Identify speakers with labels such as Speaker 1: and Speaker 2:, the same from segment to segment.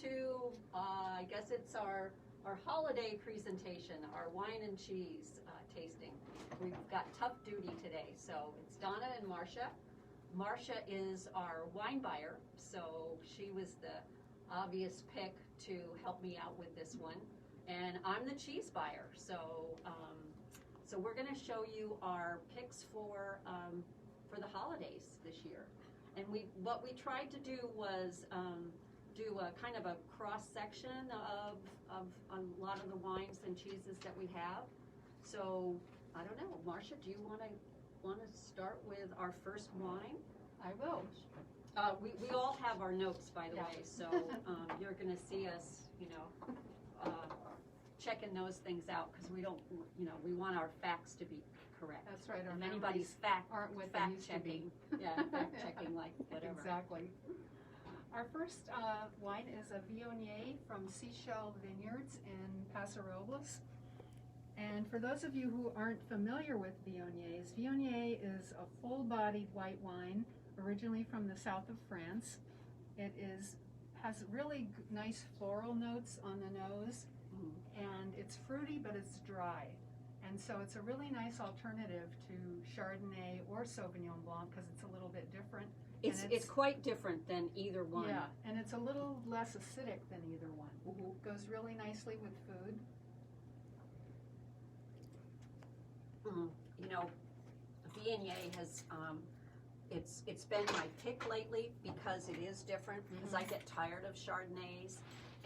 Speaker 1: to, I guess it's our holiday presentation, our wine and cheese tasting. We've got tough duty today, so it's Donna and Marsha. Marsha is our wine buyer, so she was the obvious pick to help me out with this one. And I'm the cheese buyer, so so we're going to show you our picks for the holidays this year. And what we tried to do was do a kind of a cross section of a lot of the wines and cheeses that we have. So I don't know, Marsha, do you want to start with our first wine?
Speaker 2: I will.
Speaker 1: We all have our notes, by the way, so you're going to see us, checking those things out because we don't, we want our facts to be correct.
Speaker 2: That's right.
Speaker 1: If anybody's fact checking, fact checking, like whatever.
Speaker 2: Exactly. Our first wine is Avionie from Seashell Vineyards in Paso Robles. And for those of you who aren't familiar with Viogniers, Viognier is a full-bodied white wine originally from the south of France. It has really nice floral notes on the nose, and it's fruity, but it's dry. And so it's a really nice alternative to Chardonnay or Sauvignon Blanc because it's a little bit different.
Speaker 1: It's quite different than either one.
Speaker 2: Yeah, and it's a little less acidic than either one. Goes really nicely with food.
Speaker 1: Viognier has, it's been my pick lately because it is different, because I get tired of Chardonnays,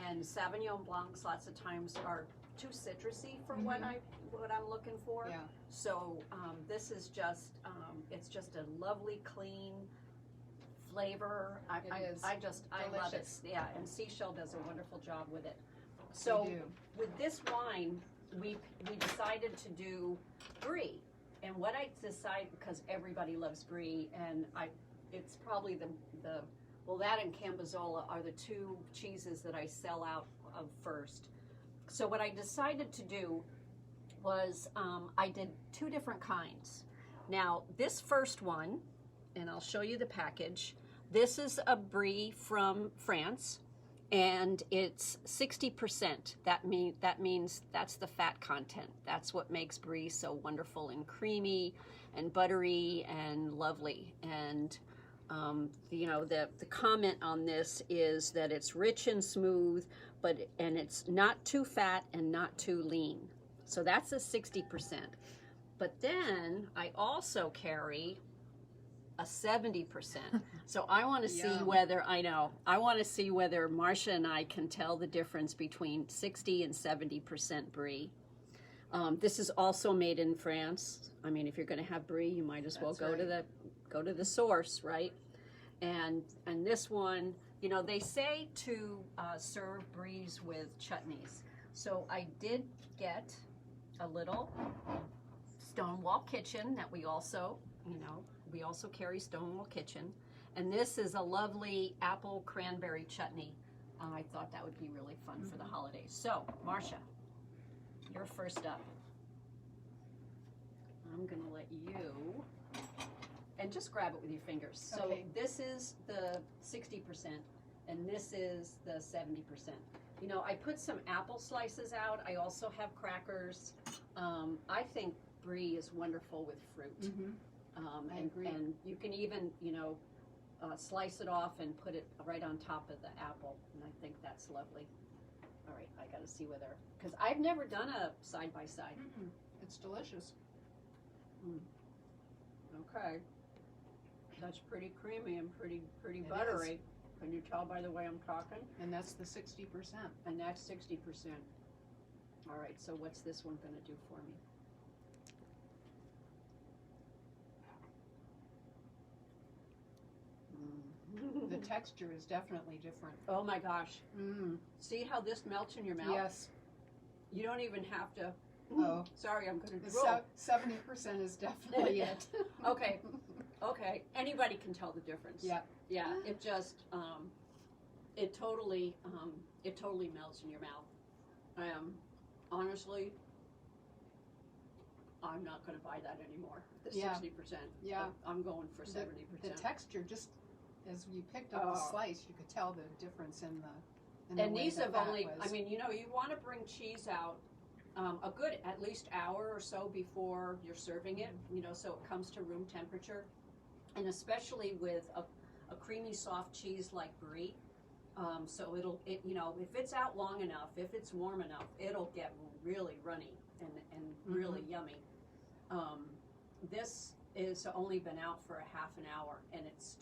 Speaker 1: and Sauvignon Blancs lots of times are too citrusy for what I'm looking for.
Speaker 2: Yeah.
Speaker 1: So this is just, it's just a lovely, clean flavor. I love it. Yeah, and Seashell does a wonderful job with it. So with this wine, we decided to do brie. And what I decided, because everybody loves brie, and it's probably that and Canbazola are the two cheeses that I sell out of first. So what I decided to do was I did two different kinds. Now this first one, and I'll show you the package, this is a brie from France, and it's 60%. That means that's the fat content. That's what makes brie so wonderful and creamy and buttery and lovely. And the comment on this is that it's rich and smooth, and it's not too fat and not too lean. So that's a 60%. But then I also carry a 70%. So I want to see whether, I want to see whether Marsha and I can tell the difference between 60 and 70% brie. This is also made in France. I mean, if you're going to have brie, you might as well go to the source, right? And this one, they say to serve bries with chutneys. So I did get a little Stonewall Kitchen that we also carry Stonewall Kitchen. And this is a lovely apple cranberry chutney. I thought that would be really fun for the holidays. So, Marsha, you're first up. I'm gonna let you, and just grab it with your fingers. So this is the 60%, and this is the 70%. I put some apple slices out. I also have crackers. I think brie is wonderful with fruit.
Speaker 2: I agree.
Speaker 1: And you can even, slice it off and put it right on top of the apple, and I think that's lovely. All right, I got to see whether, because I've never done a side-by-side.
Speaker 2: It's delicious.
Speaker 1: Okay. That's pretty creamy and pretty buttery. Can you tell by the way I'm talking?
Speaker 2: And that's the 60%.
Speaker 1: And that's 60%. All right, so what's this one going to do for me?
Speaker 2: The texture is definitely different.
Speaker 1: Oh my gosh. See how this melts in your mouth?
Speaker 2: Yes.
Speaker 1: You don't even have to.
Speaker 2: Oh.
Speaker 1: Sorry, I'm going to drool.
Speaker 2: 70% is definitely it.
Speaker 1: Okay. Anybody can tell the difference.
Speaker 2: Yeah.
Speaker 1: Yeah. It just, it totally melts in your mouth. Honestly, I'm not going to buy that anymore. The 60%.
Speaker 2: Yeah.
Speaker 1: I'm going for 70%.
Speaker 2: The texture, just as you picked up the slice, you could tell the difference in
Speaker 1: And these have only, I mean, you know, you want to bring cheese out a good at least hour or so before you're serving it, you know, so it comes to room temperature. And especially with a creamy soft cheese like brie, so you know, if it's out long enough, if it's warm enough, it'll get really runny and really yummy. This is only been out for a half an hour, and it's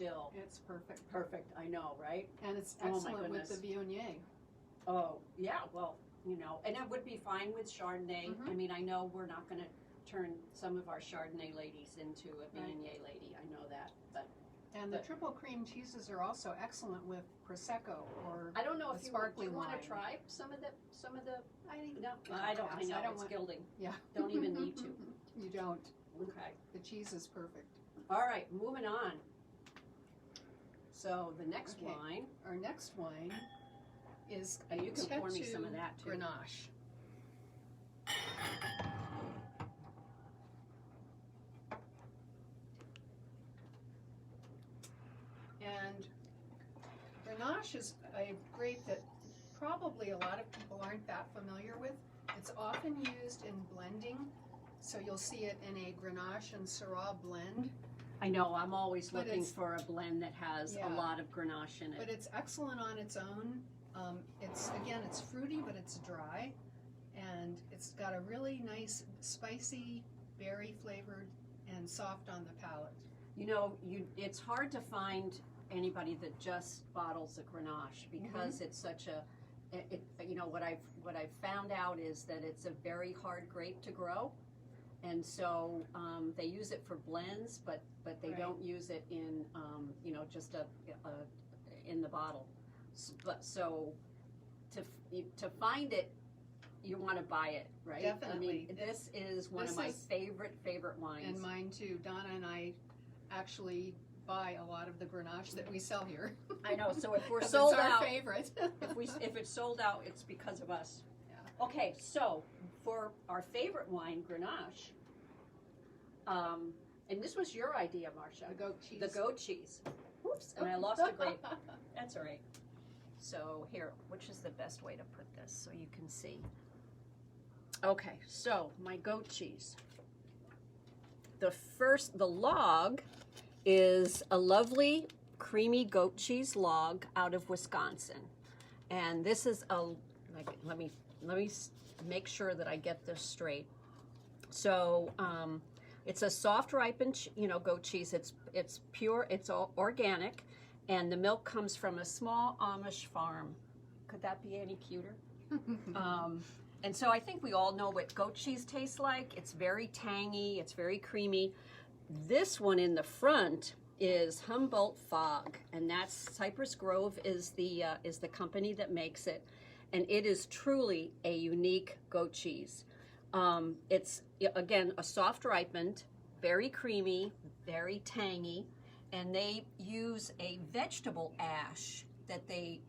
Speaker 2: perfect.
Speaker 1: Perfect, I know, right?
Speaker 2: And it's excellent with the Avionie.
Speaker 1: Oh, yeah, well, you know, and it would be fine with Chardonnay. I mean, I know we're not going to turn some of our Chardonnay ladies into a Viognier lady. I know that, but.
Speaker 2: And the triple cream cheeses are also excellent with Prosecco or
Speaker 1: I don't know if
Speaker 2: sparkling
Speaker 1: want
Speaker 2: wine.
Speaker 1: to try some of the.
Speaker 2: No,
Speaker 1: I don't. I know it's gilding.
Speaker 2: Yeah,
Speaker 1: don't even need to.
Speaker 2: You don't.
Speaker 1: Okay.
Speaker 2: The cheese is perfect.
Speaker 1: All right, moving on. So the next wine.
Speaker 2: Our next wine is
Speaker 1: you can pour me some of that too.
Speaker 2: Grenache. And Grenache is a grape that probably a lot of people aren't that familiar with. It's often used in blending, so you'll see it in a Grenache and Syrah blend.
Speaker 1: I know, I'm always looking for a blend that has a lot of Grenache in it.
Speaker 2: But it's excellent on its own. It's fruity, but it's dry, and it's got a really nice, spicy, berry flavored, and soft on the palate.
Speaker 1: You know, it's hard to find anybody that just bottles a Grenache because it's such a. You know what I've found out is that it's a very hard grape to grow, and so they use it for blends, but they don't use it in you know, just in the bottle. So to find it, you want to buy it, right?
Speaker 2: Definitely.
Speaker 1: I mean, this is one of my favorite wines.
Speaker 2: And mine too. Donna and I actually buy a lot of the Grenache that we sell here.
Speaker 1: I know. So if we're sold
Speaker 2: it's our
Speaker 1: out,
Speaker 2: favorite.
Speaker 1: if it's sold out, it's because of us.
Speaker 2: Yeah.
Speaker 1: Okay, so for our favorite wine, Grenache, and this was your idea, Marsha.
Speaker 2: The goat cheese.
Speaker 1: The goat cheese. Oops, and I lost a grape. That's all right. So here, which is the best way to put this so you can see? Okay, so my goat cheese. The log is a lovely creamy goat cheese log out of Wisconsin. And this is let me make sure that I get this straight. So it's a soft ripened, goat cheese. It's pure, it's all organic, and the milk comes from a small Amish farm. Could that be any cuter? And so I think we all know what goat cheese tastes like. It's very tangy, it's very creamy. This one in the front is Humboldt Fog, and that's Cypress Grove is the company that makes it, and it is truly a unique goat cheese. It's again a soft ripened, very creamy, very tangy, and they use a vegetable ash that they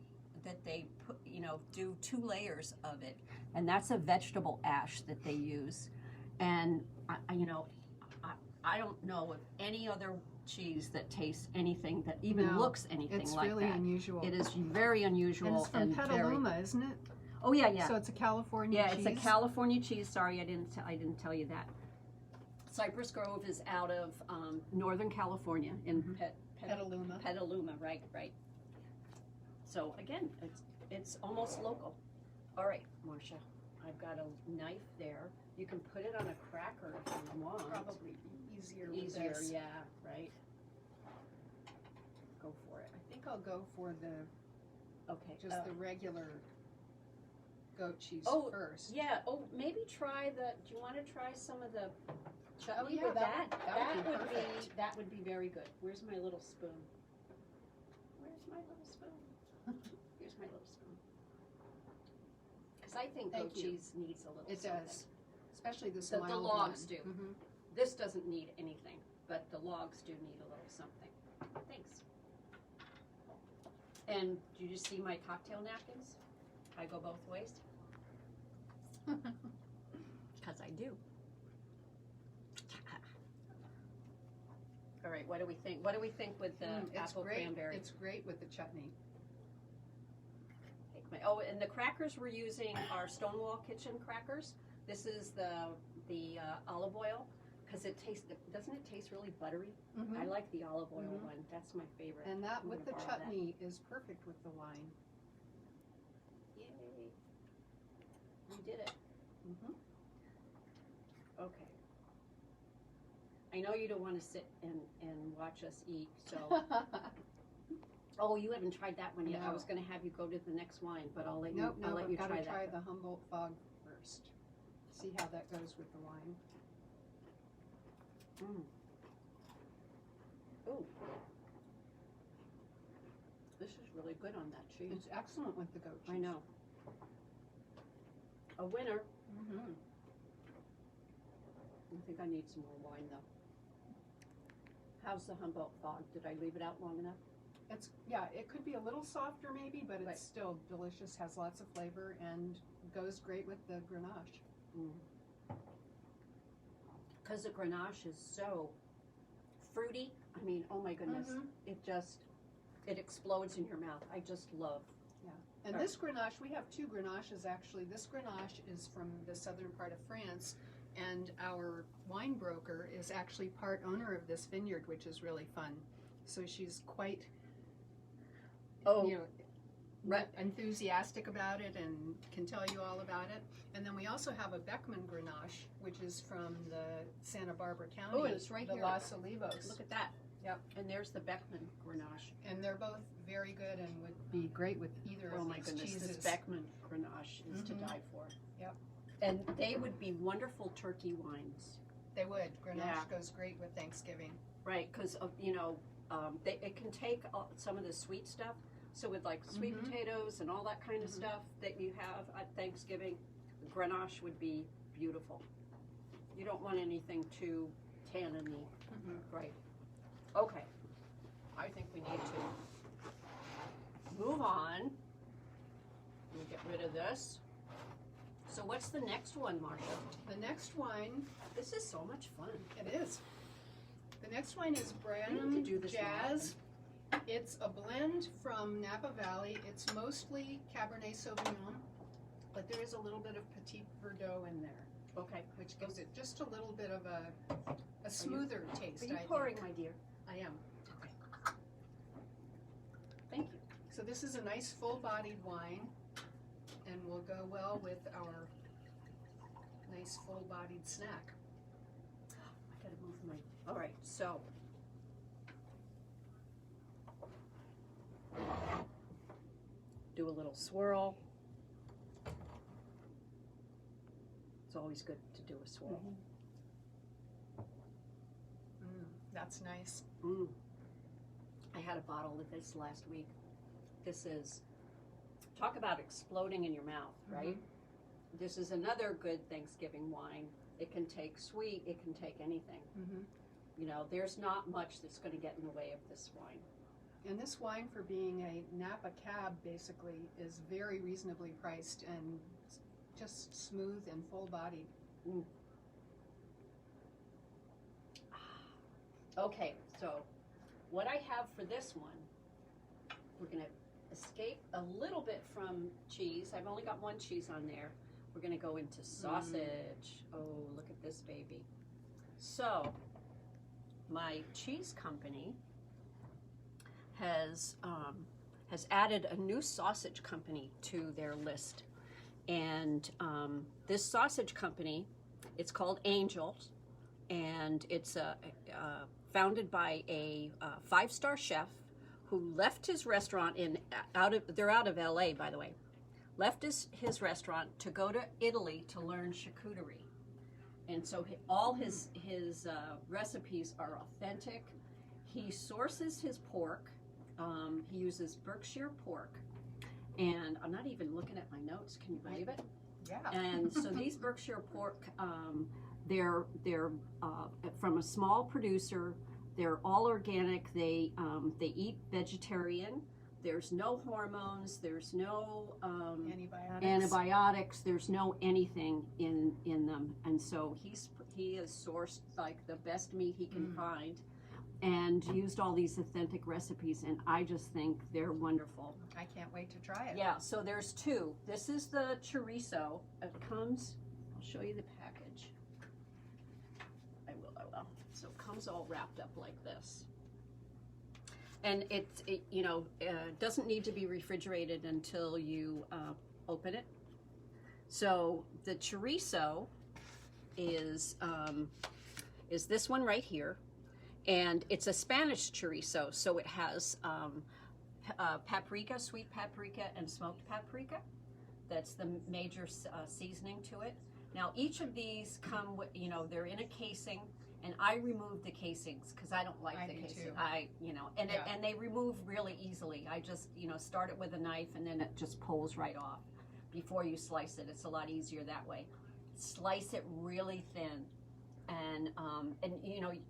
Speaker 1: put, do 2 layers of it, and that's a vegetable ash that they use. And I don't know of any other cheese that tastes anything that even looks anything like that.
Speaker 2: It's really unusual.
Speaker 1: It is very unusual.
Speaker 2: And it's from Petaluma, isn't it?
Speaker 1: Oh yeah.
Speaker 2: So it's a California cheese.
Speaker 1: Yeah, it's a California cheese. Sorry, I didn't tell you that. Cypress Grove is out of Northern California in
Speaker 2: Petaluma.
Speaker 1: Petaluma, right. So again, it's almost local. All right, Marsha, I've got a knife there. You can put it on a cracker if you want.
Speaker 2: Probably easier.
Speaker 1: Yeah, right. Go for it.
Speaker 2: I think I'll go for the the regular goat cheese first.
Speaker 1: Yeah. Oh, maybe try do you want to try some of the chutney?
Speaker 2: Oh, yeah,
Speaker 1: that would be very good. Where's my little spoon? Here's my little spoon. Because I think goat cheese needs a little something.
Speaker 2: It does. Especially the
Speaker 1: logs do.
Speaker 2: Mm-hmm.
Speaker 1: This doesn't need anything, but the logs do need a little something. Thanks. And do you see my cocktail napkins? I go both ways. Because I do. All right, what do we think? What do we think with the apple cranberry?
Speaker 2: It's great with the chutney.
Speaker 1: Oh, and the crackers we're using are Stonewall Kitchen crackers. This is the olive oil, because doesn't it taste really buttery? I like the olive oil one. That's my favorite.
Speaker 2: And that with the chutney is perfect with the wine.
Speaker 1: Yay! We did it. Okay. I know you don't want to sit and watch us eat, so. Oh, you haven't tried that one yet.
Speaker 2: No.
Speaker 1: I was going to have you go to the next wine, but I'll let you.
Speaker 2: Nope,
Speaker 1: I'll let you
Speaker 2: I've got to
Speaker 1: try
Speaker 2: try
Speaker 1: that.
Speaker 2: the Humboldt Fog first. See how that goes with the wine.
Speaker 1: Ooh, this is really good on that cheese.
Speaker 2: It's excellent with the goat cheese.
Speaker 1: I know. A winner. I think I need some more wine though. How's the Humboldt Fog? Did I leave it out long enough?
Speaker 2: It could be a little softer maybe, but it's still delicious, has lots of flavor, and goes great with the Grenache.
Speaker 1: Because the Grenache is so fruity. I mean, oh my goodness. It explodes in your mouth. I just love.
Speaker 2: And this Grenache, we have two Grenaches actually. This Grenache is from the southern part of France, and our wine broker is actually part owner of this vineyard, which is really fun. So she's quite enthusiastic about it and can tell you all about it. And then we also have a Beckman Grenache, which is from the Santa Barbara County.
Speaker 1: Oh, it's right
Speaker 2: the
Speaker 1: here.
Speaker 2: Los Olivos.
Speaker 1: Look at that.
Speaker 2: Yep.
Speaker 1: And there's the Beckman Grenache.
Speaker 2: And they're both very good and would be great with either of these
Speaker 1: Oh my goodness,
Speaker 2: cheeses.
Speaker 1: this Beckman Grenache is to die for.
Speaker 2: Yep.
Speaker 1: And they would be wonderful turkey wines.
Speaker 2: They would. Grenache goes great with Thanksgiving.
Speaker 1: Right, because it can take some of the sweet stuff. So with like sweet potatoes and all that kind of stuff that you have at Thanksgiving, Grenache would be beautiful. You don't want anything too tanniny. Right. Okay. I think we need to move on. We'll get rid of this. So what's the next one, Marsha?
Speaker 2: The next wine,
Speaker 1: This is so much fun.
Speaker 2: it is. The next wine is
Speaker 1: We need to
Speaker 2: Branham
Speaker 1: do this more
Speaker 2: Jazz. It's a blend from Napa Valley. It's mostly Cabernet Sauvignon, but there is a little bit of Petit Verdot in there,
Speaker 1: Okay.
Speaker 2: which gives it just a little bit of a smoother taste.
Speaker 1: Are you
Speaker 2: I
Speaker 1: pouring,
Speaker 2: think.
Speaker 1: my dear?
Speaker 2: I am.
Speaker 1: Okay. Thank you.
Speaker 2: So this is a nice full-bodied wine, and will go well with our nice full-bodied snack.
Speaker 1: I gotta move my. All right, so. Do a little swirl. It's always good to do a swirl.
Speaker 2: That's nice.
Speaker 1: I had a bottle of this last week. This is, talk about exploding in your mouth, right? This is another good Thanksgiving wine. It can take sweet, it can take anything. You know, there's not much that's going to get in the way of this wine.
Speaker 2: And this wine, for being a Napa Cab, basically, is very reasonably priced and just smooth and full-bodied.
Speaker 1: Okay, so what I have for this one, we're going to escape a little bit from cheese. I've only got one cheese on there. We're going to go into sausage. Oh, look at this baby. So, my cheese company has added a new sausage company to their list. And this sausage company, it's called Angels, and it's founded by a 5-star chef who left his restaurant they're out of LA, by the way, left his restaurant to go to Italy to learn charcuterie. And so all his recipes are authentic. He sources his pork. He uses Berkshire pork. And I'm not even looking at my notes. Can you believe it?
Speaker 2: Yeah.
Speaker 1: And so these Berkshire pork, they're from a small producer. They're all organic. They eat vegetarian. There's no hormones. There's no antibiotics. There's no anything in them. And so he has sourced like the best meat he can find. and used all these authentic recipes, and I just think they're wonderful.
Speaker 2: I can't wait to try it.
Speaker 1: Yeah, so there's two. This is the chorizo. It comes, I'll show you the package. I will. So it comes all wrapped up like this. And it doesn't need to be refrigerated until you open it. So the chorizo is this one right here, and it's a Spanish chorizo. So it has paprika, sweet paprika, and smoked paprika. That's the major seasoning to it. Now each of these come with, they're in a casing. And I remove the casings because I don't like the casing. And they remove really easily. I just, start it with a knife and then it just pulls right off before you slice it. It's a lot easier that way. Slice it really thin, and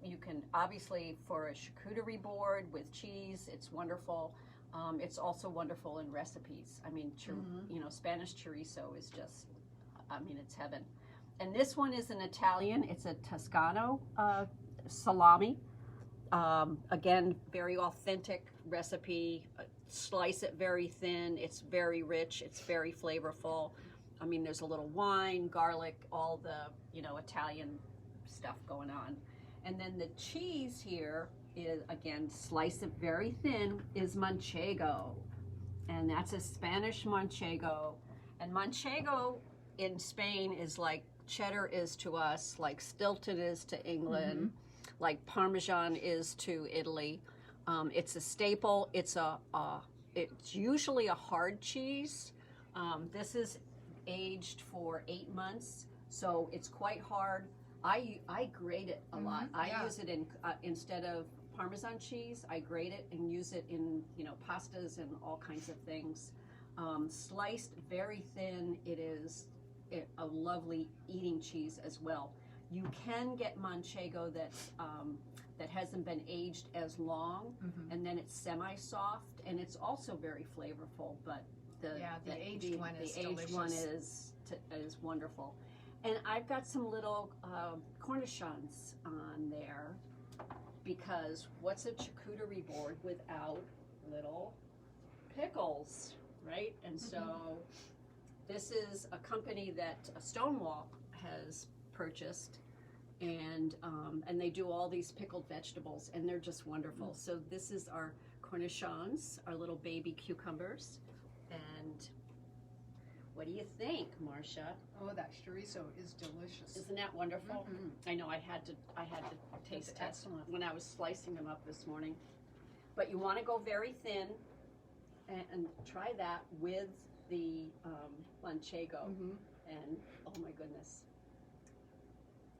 Speaker 1: you can obviously for a charcuterie board with cheese. It's wonderful. It's also wonderful in recipes. I mean, Spanish chorizo is just, it's heaven. And this one is an Italian. It's a Toscano salami. Again, very authentic recipe. Slice it very thin. It's very rich. It's very flavorful. I mean, there's a little wine, garlic, all the, Italian stuff going on. And then the cheese here is, again, slice it very thin, is manchego. And that's a Spanish manchego. And manchego in Spain is like cheddar is to us, like Stilton is to England, like Parmesan is to Italy. It's a staple. It's usually a hard cheese. This is aged for 8 months, so it's quite hard. I grate it a lot. I use it in instead of Parmesan cheese. I grate it and use it in pastas and all kinds of things. Sliced very thin. It is a lovely eating cheese as well. You can get manchego that hasn't been aged as long, and then it's semi-soft, and it's also very flavorful. But the
Speaker 2: aged one is
Speaker 1: delicious. Is wonderful. And I've got some little cornichons on there, because what's a charcuterie board without little pickles, right? And so this is a company that Stonewall has purchased, and they do all these pickled vegetables, and they're just wonderful. So this is our cornichons, our little baby cucumbers. And what do you think, Marsha?
Speaker 2: Oh, that chorizo is delicious.
Speaker 1: Isn't that wonderful? I know. I had to taste it
Speaker 2: excellent
Speaker 1: when I was slicing them up this morning. But you want to go very thin, and try that with the manchego. And oh my goodness,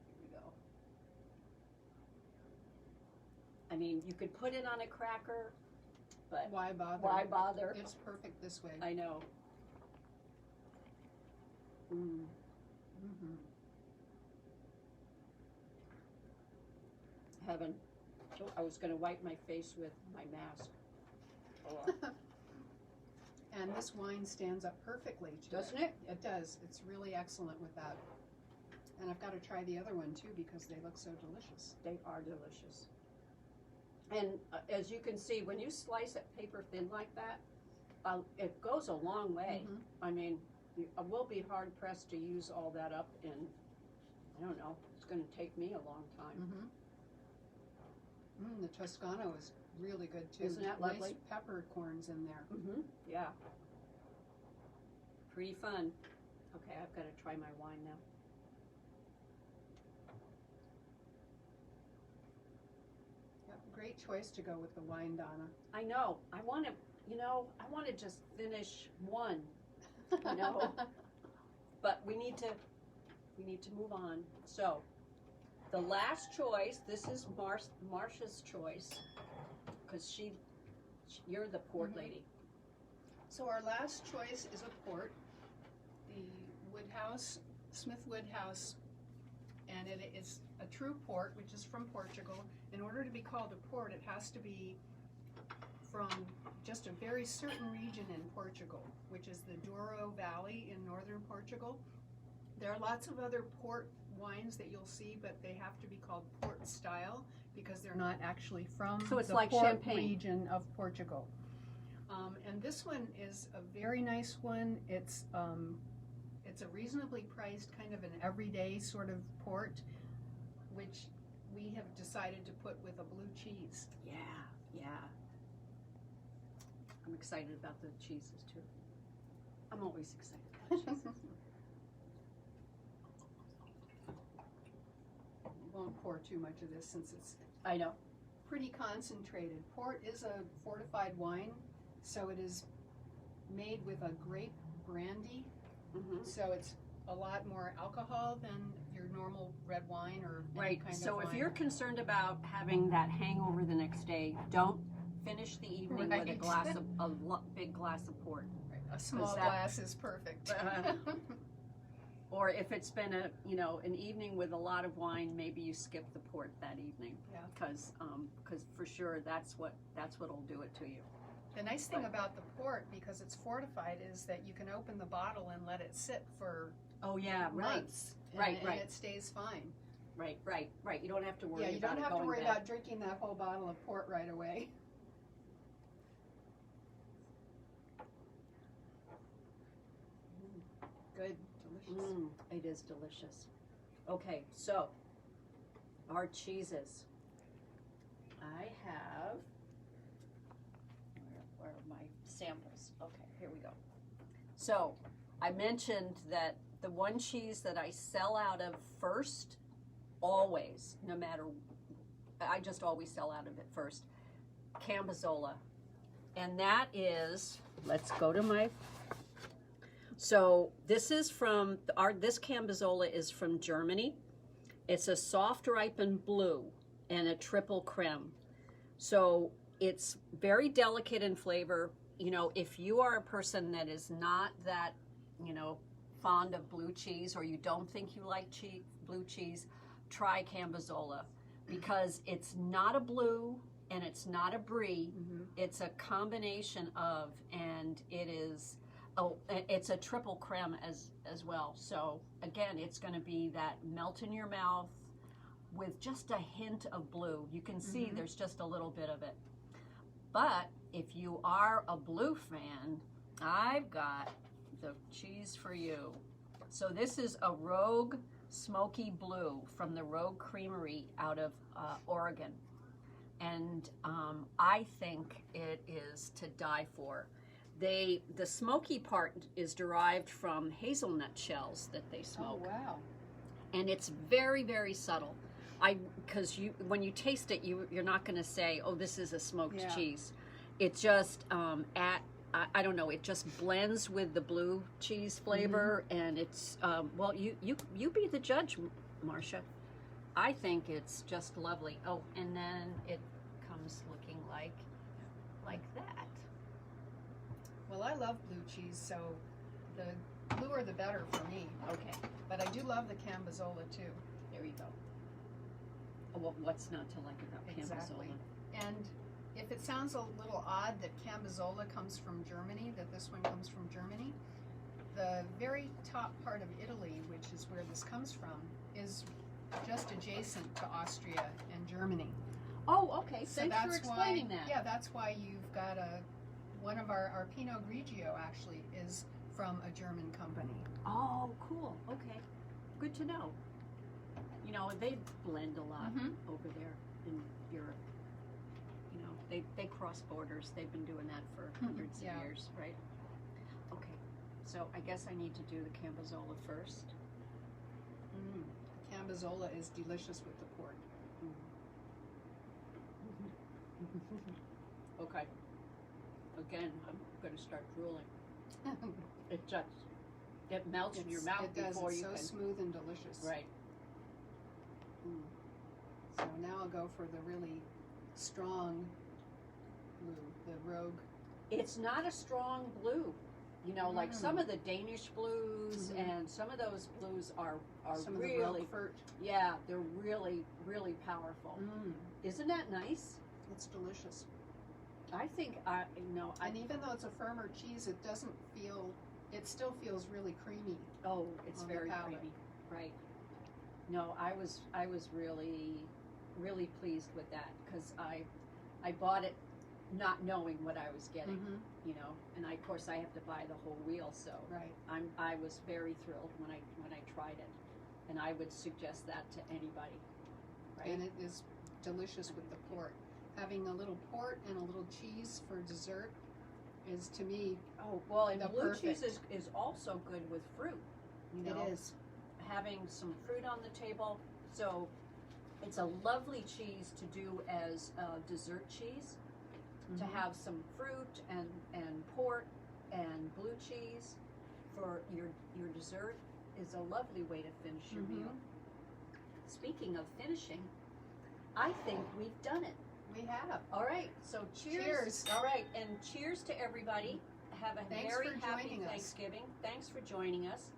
Speaker 1: here we go. I mean, you could put it on a cracker, but
Speaker 2: why bother?
Speaker 1: Why bother?
Speaker 2: It's perfect this way.
Speaker 1: I know. Heaven. Oh, I was going to wipe my face with my mask. Oh.
Speaker 2: And this wine stands up perfectly to
Speaker 1: Doesn't it?
Speaker 2: It does. It's really excellent with that. And I've got to try the other one too, because they look so delicious.
Speaker 1: They are delicious. And as you can see, when you slice it paper thin like that, it goes a long way. I mean, I will be hard pressed to use all that up in, I don't know, it's going to take me a long time.
Speaker 2: The Toscano is really good too.
Speaker 1: Isn't that lovely?
Speaker 2: Nice peppercorns in there.
Speaker 1: Yeah. Pretty fun. Okay, I've got to try my wine now.
Speaker 2: Yep, great choice to go with the wine, Donna.
Speaker 1: I know. I want to just finish one. But we need to move on. So the last choice, this is Marsha's choice, because you're the port lady.
Speaker 2: So our last choice is a port, the Woodhouse, Smith Woodhouse, and it is a true port, which is from Portugal. In order to be called a port, it has to be from just a very certain region in Portugal, which is the Douro Valley in northern Portugal. There are lots of other port wines that you'll see, but they have to be called port style, because they're not actually from
Speaker 1: So it's
Speaker 2: the
Speaker 1: like
Speaker 2: port
Speaker 1: champagne.
Speaker 2: region of Portugal. And this one is a very nice one. It's a reasonably priced, kind of an everyday sort of port, which we have decided to put with a blue cheese.
Speaker 1: Yeah, yeah. I'm excited about the cheeses too. I'm always excited about cheeses.
Speaker 2: Won't pour too much of this since it's
Speaker 1: I know.
Speaker 2: pretty concentrated. Port is a fortified wine, so it is made with a grape brandy, so it's a lot more alcohol than your normal red wine or any
Speaker 1: Right.
Speaker 2: kind
Speaker 1: So
Speaker 2: of
Speaker 1: if
Speaker 2: wine.
Speaker 1: you're concerned about having that hangover the next day, don't finish the evening with a
Speaker 2: Right.
Speaker 1: glass of big glass of port.
Speaker 2: Right, a small
Speaker 1: that-
Speaker 2: glass is perfect.
Speaker 1: Or if it's been an evening with a lot of wine, maybe you skip the port that evening.
Speaker 2: Yeah.
Speaker 1: Because for sure that's what'll do it to you.
Speaker 2: The nice thing about the port, because it's fortified, is that you can open the bottle and let it sit for
Speaker 1: Oh yeah,
Speaker 2: months,
Speaker 1: right,
Speaker 2: and
Speaker 1: right.
Speaker 2: it stays fine.
Speaker 1: Right. You don't have to worry
Speaker 2: Yeah, you
Speaker 1: about
Speaker 2: don't
Speaker 1: it
Speaker 2: have to
Speaker 1: going
Speaker 2: worry
Speaker 1: bad.
Speaker 2: about drinking that whole bottle of port right away. Good, delicious.
Speaker 1: It is delicious. Okay, so our cheeses. I have, where are my samples? Okay, here we go. So I mentioned that the one cheese that I sell out of first, always, no matter, I just always sell out of it first, Canbazola. And that is, let's go to my, so this is from, this Canbazola is from Germany. It's a soft ripened blue and a triple creme. So it's very delicate in flavor. You know, if you are a person that is not that, fond of blue cheese, or you don't think you like blue cheese, try Canbazola, because it's not a blue and it's not a brie. It's a combination of, and it is, it's a triple creme as well. So again, it's going to be that melt in your mouth with just a hint of blue. You can see there's just a little bit of it. But if you are a blue fan, I've got the cheese for you. So this is a Rogue Smoky Blue from the Rogue Creamery out of Oregon. And I think it is to die for. The smoky part is derived from hazelnut shells that they smoke.
Speaker 2: Oh, wow.
Speaker 1: And it's very, very subtle. Because when you taste it, you're not going to say, "Oh, this is a smoked cheese." It just I don't know. It just blends with the blue cheese flavor, and it's well, you be the judge, Marsha. I think it's just lovely. Oh, and then it comes looking like that.
Speaker 2: Well, I love blue cheese, so the bluer the better for me.
Speaker 1: Okay,
Speaker 2: But I do love the Canbazola too.
Speaker 1: there you go. Oh, well, what's not to like about
Speaker 2: Exactly.
Speaker 1: Canbazola?
Speaker 2: And if it sounds a little odd that Canbazola comes from Germany, that this one comes from Germany, the very top part of Italy, which is where this comes from, is just adjacent to Austria and Germany.
Speaker 1: Oh, okay.
Speaker 2: So
Speaker 1: Thanks for
Speaker 2: that's
Speaker 1: explaining
Speaker 2: why,
Speaker 1: that.
Speaker 2: Yeah, that's why you've got one of our Pinot Grigio actually is from a German company.
Speaker 1: Oh, cool. Okay. Good to know. You know, they blend a lot over there in Europe. You know, they cross borders. They've been doing that for hundreds of years, right? Okay. So I guess I need to do the Canbazola first.
Speaker 2: The Canbazola is delicious with the port.
Speaker 1: Okay. Again, I'm going to start drooling. It melts in your mouth
Speaker 2: It does.
Speaker 1: before
Speaker 2: It's
Speaker 1: you
Speaker 2: so
Speaker 1: can.
Speaker 2: smooth and delicious.
Speaker 1: Right.
Speaker 2: So now I'll go for the really strong blue, the Rogue.
Speaker 1: It's not a strong blue. You know, like some of the Danish blues and some of those blues are
Speaker 2: Some
Speaker 1: really,
Speaker 2: of the Roquefort.
Speaker 1: yeah, they're really, really powerful. Isn't that nice?
Speaker 2: It's delicious.
Speaker 1: I think,
Speaker 2: And even though it's a firmer cheese, it doesn't feel, it still feels really creamy.
Speaker 1: oh, it's
Speaker 2: on the
Speaker 1: very
Speaker 2: palate.
Speaker 1: creamy. Right. No, I was really really pleased with that because I bought it not knowing what I was getting, you know, and of course I have to buy the whole wheel, so
Speaker 2: Right.
Speaker 1: I was very thrilled when I tried it, and I would suggest that to anybody. Right?
Speaker 2: And it is delicious with the port. Having a little port and a little cheese for dessert is, to me,
Speaker 1: Oh well, and
Speaker 2: the
Speaker 1: blue cheese
Speaker 2: perfect.
Speaker 1: is also good with fruit. You know,
Speaker 2: it is.
Speaker 1: having some fruit on the table, so it's a lovely cheese to do as dessert cheese. To have some fruit and port and blue cheese for your dessert is a lovely way to finish your meal. Speaking of finishing, I think we've done it.
Speaker 2: We have.
Speaker 1: All right, so cheers.
Speaker 2: Cheers.
Speaker 1: All right, and cheers to everybody. Have a
Speaker 2: Thanks
Speaker 1: very
Speaker 2: for
Speaker 1: happy
Speaker 2: joining us.
Speaker 1: Thanksgiving. Thanks for joining us.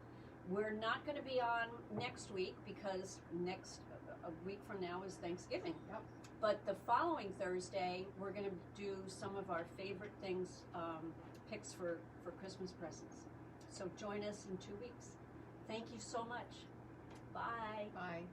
Speaker 1: We're not going to be on next week because a week from now is Thanksgiving.
Speaker 2: Yep.
Speaker 1: But the following Thursday, we're going to do some of our favorite things, picks for Christmas presents. So join us in 2 weeks. Thank you so much. Bye.
Speaker 2: Bye.